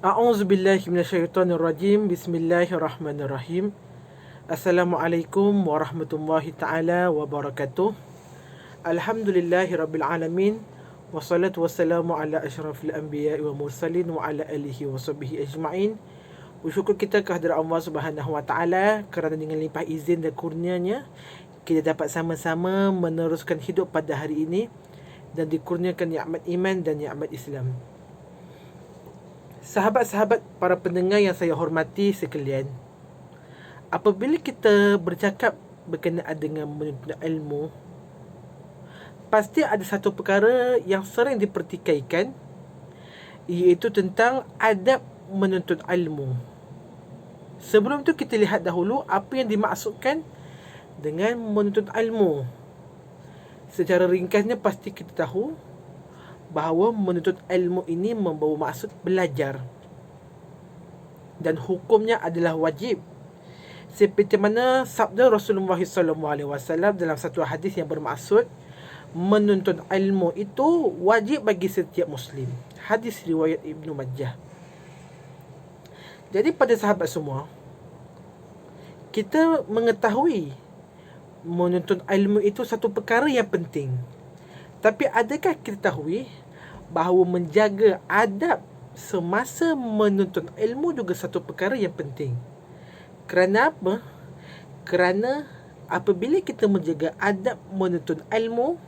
A'udzubillahi minasyaitonirrajim. Bismillahirrahmanirrahim. Assalamualaikum warahmatullahi taala wabarakatuh. Alhamdulillahirabbil alamin. Wassalatu wassalamu ala asyrafil anbiya'i wa mursalin wa ala alihi wa sahbihi ajma'in. Bersyukur kita kehadirat Allah Subhanahu wa taala kerana dengan limpah izin dan kurnianya kita dapat sama-sama meneruskan hidup pada hari ini dan dikurniakan nikmat iman dan nikmat Islam. Sahabat-sahabat para pendengar yang saya hormati sekalian, apabila kita bercakap berkenaan dengan menuntut ilmu, pasti ada satu perkara yang sering dipertikaikan, iaitu tentang adab menuntut ilmu. Sebelum tu kita lihat dahulu apa yang dimaksudkan dengan menuntut ilmu. Secara ringkasnya pasti kita tahu bahawa menuntut ilmu ini membawa maksud belajar dan hukumnya adalah wajib, seperti mana sabda Rasulullah SAW dalam satu hadis yang bermaksud menuntut ilmu itu wajib bagi setiap Muslim. Hadis riwayat Ibnu Majah. Jadi pada sahabat semua, kita mengetahui menuntut ilmu itu satu perkara yang penting. Tapi adakah kita tahu bahawa menjaga adab semasa menuntut ilmu juga satu perkara yang penting? Kerana apa? Kerana apabila kita menjaga adab menuntut ilmu,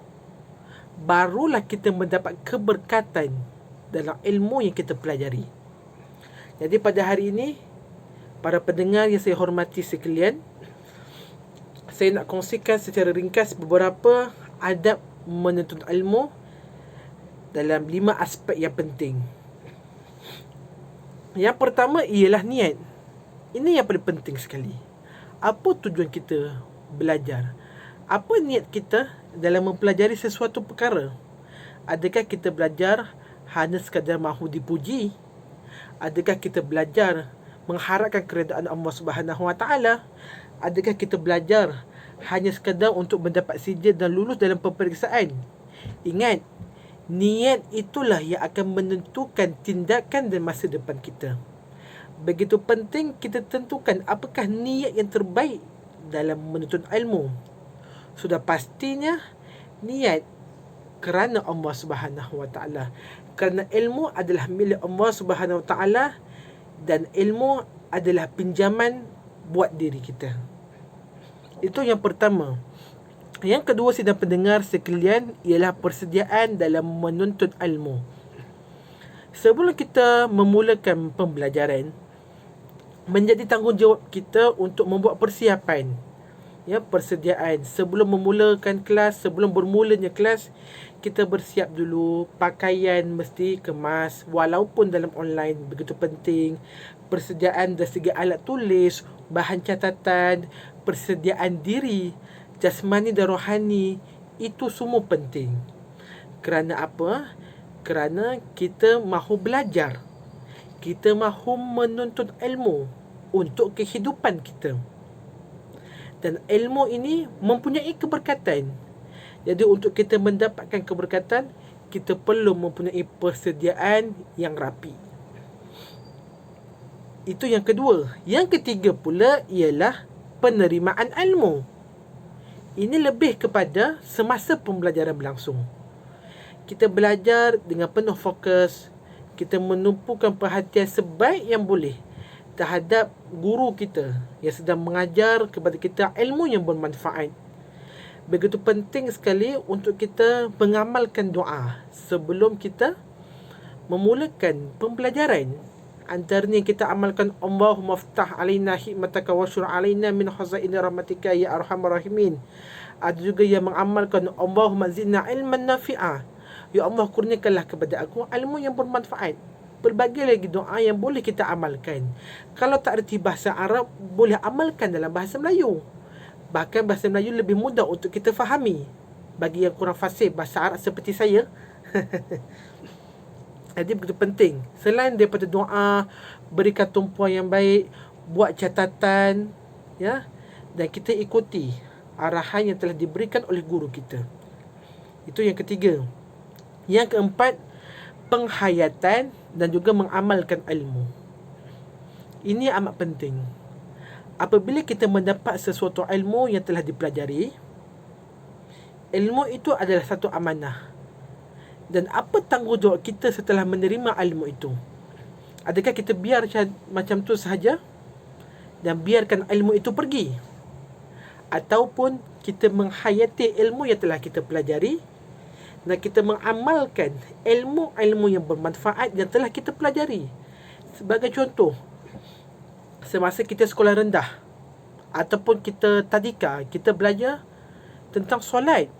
barulah kita mendapat keberkatan dalam ilmu yang kita pelajari. Jadi pada hari ini, para pendengar yang saya hormati sekalian, saya nak kongsikan secara ringkas beberapa adab menuntut ilmu dalam 5 aspek yang penting. Yang pertama ialah niat. Ini yang paling penting sekali. Apa tujuan kita belajar? Apa niat kita dalam mempelajari sesuatu perkara? Adakah kita belajar hanya sekadar mahu dipuji? Adakah kita belajar mengharapkan keredaan Allah Subhanahu wa taala? Adakah kita belajar hanya sekadar untuk mendapat sijil dan lulus dalam peperiksaan? Ingat, niat itulah yang akan menentukan tindakan dan masa depan kita. Begitu penting kita tentukan apakah niat yang terbaik dalam menuntut ilmu. Sudah pastinya niat kerana Allah Subhanahu wa taala. Kerana ilmu adalah milik Allah Subhanahu wa taala dan ilmu adalah pinjaman buat diri kita. Itu yang pertama. Yang kedua, sidang pendengar sekalian, ialah persediaan dalam menuntut ilmu. Sebelum kita memulakan pembelajaran, menjadi tanggungjawab kita untuk membuat persiapan. Persediaan. Sebelum memulakan kelas, sebelum bermulanya kelas, kita bersiap dulu. Pakaian mesti kemas, walaupun dalam online, begitu penting. Persediaan dari segi alat tulis, bahan catatan, persediaan diri, jasmani dan rohani, itu semua penting. Kerana apa? Kerana kita mahu belajar. Kita mahu menuntut ilmu untuk kehidupan kita. Dan ilmu ini mempunyai keberkatan. Jadi untuk kita mendapatkan keberkatan, kita perlu mempunyai persediaan yang rapi. Itu yang kedua. Yang ketiga pula ialah penerimaan ilmu. Ini lebih kepada semasa pembelajaran berlangsung. Kita belajar dengan penuh fokus. Kita menumpukan perhatian sebaik yang boleh terhadap guru kita yang sedang mengajar kepada kita ilmu yang bermanfaat. Begitu penting sekali untuk kita mengamalkan doa sebelum kita memulakan pembelajaran. Antaranya kita amalkan Allahumma ftah alaina hikmataka wa syur alaina min khazaini rahmatika ya arhamar rahimin. Ada juga yang mengamalkan Allahumma zidna ilman nafi'ah. Ya Allah, kurniakanlah kepada aku ilmu yang bermanfaat. Berbagai lagi doa yang boleh kita amalkan. Kalau tak erti bahasa Arab, boleh amalkan dalam bahasa Melayu. Bahkan bahasa Melayu lebih mudah untuk kita fahami bagi yang kurang fasih bahasa Arab seperti saya. Jadi begitu penting. Selain daripada doa, berikan tumpuan yang baik, buat catatan, dan kita ikuti arahan yang telah diberikan oleh guru kita. Itu yang ketiga. Yang keempat, penghayatan dan juga mengamalkan ilmu. Ini amat penting. Apabila kita mendapat sesuatu ilmu yang telah dipelajari, ilmu itu adalah satu amanah. Dan apa tanggungjawab kita setelah menerima ilmu itu? Adakah kita biar macam tu sahaja dan biarkan ilmu itu pergi? Ataupun kita menghayati ilmu yang telah kita pelajari dan kita mengamalkan ilmu-ilmu yang bermanfaat yang telah kita pelajari. Sebagai contoh, semasa kita sekolah rendah ataupun kita tadika, kita belajar tentang solat.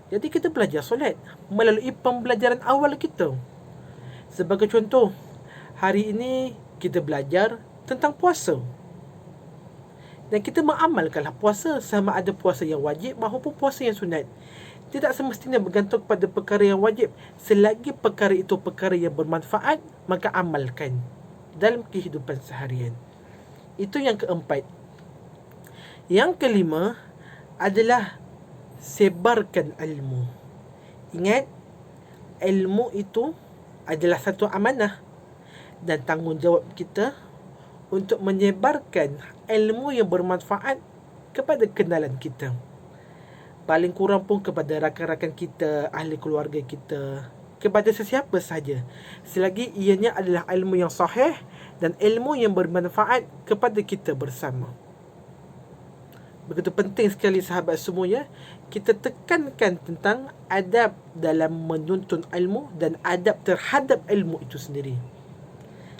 Jadi kita belajar solat melalui pembelajaran awal kita. Sebagai contoh, hari ini kita belajar tentang puasa. Dan kita mengamalkanlah puasa, sama ada puasa yang wajib maupun puasa yang sunat. Tidak semestinya bergantung pada perkara yang wajib. Selagi perkara itu perkara yang bermanfaat, maka amalkan dalam kehidupan seharian. Itu yang keempat. Yang kelima adalah sebarkan ilmu. Ingat, ilmu itu adalah satu amanah dan tanggungjawab kita untuk menyebarkan ilmu yang bermanfaat kepada kenalan kita. Paling kurang pun kepada rakan-rakan kita, ahli keluarga kita, kepada sesiapa sahaja, selagi ianya adalah ilmu yang sahih dan ilmu yang bermanfaat kepada kita bersama. Begitu penting sekali sahabat semuanya, kita tekankan tentang adab dalam menuntut ilmu dan adab terhadap ilmu itu sendiri.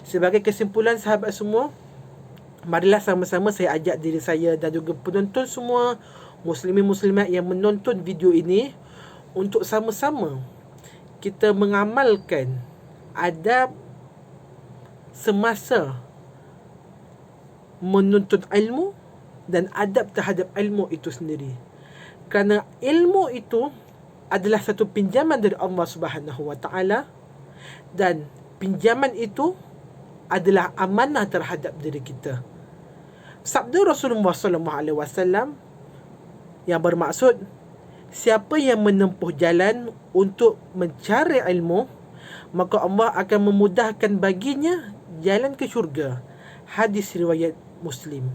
Sebagai kesimpulan sahabat semua, marilah sama-sama saya ajak diri saya dan juga penonton semua, muslimin muslimat yang menonton video ini, untuk sama-sama kita mengamalkan adab semasa menuntut ilmu dan adab terhadap ilmu itu sendiri. Kerana ilmu itu adalah satu pinjaman dari Allah Subhanahu Wa Taala, dan pinjaman itu adalah amanah terhadap diri kita. Sabda Rasulullah SAW yang bermaksud, siapa yang menempuh jalan untuk mencari ilmu, maka Allah akan memudahkan baginya jalan ke syurga. Hadis riwayat Muslim.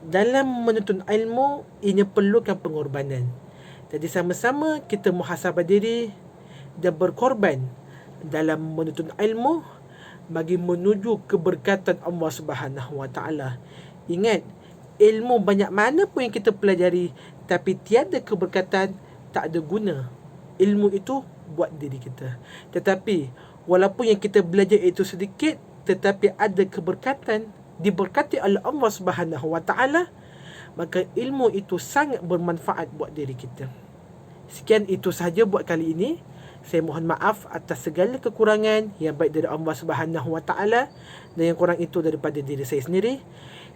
Dalam menuntut ilmu, ini perlukan pengorbanan. Jadi sama-sama kita muhasabah diri dan berkorban dalam menuntut ilmu bagi menuju keberkatan Allah Subhanahu Wa Taala. Ingat, ilmu banyak mana pun yang kita pelajari, tapi tiada keberkatan, tak ada guna ilmu itu buat diri kita. Tetapi walaupun yang kita belajar itu sedikit, tetapi ada keberkatan, diberkati oleh Allah Subhanahu Wa Taala, maka ilmu itu sangat bermanfaat buat diri kita. Sekian itu sahaja buat kali ini. Saya mohon maaf atas segala kekurangan, yang baik dari Allah Subhanahu Wa Taala dan yang kurang itu daripada diri saya sendiri.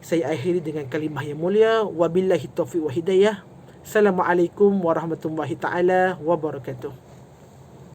Saya akhiri dengan kalimah yang mulia, wabillahi taufiq wa hidayah. Assalamualaikum warahmatullahi taala wabarakatuh.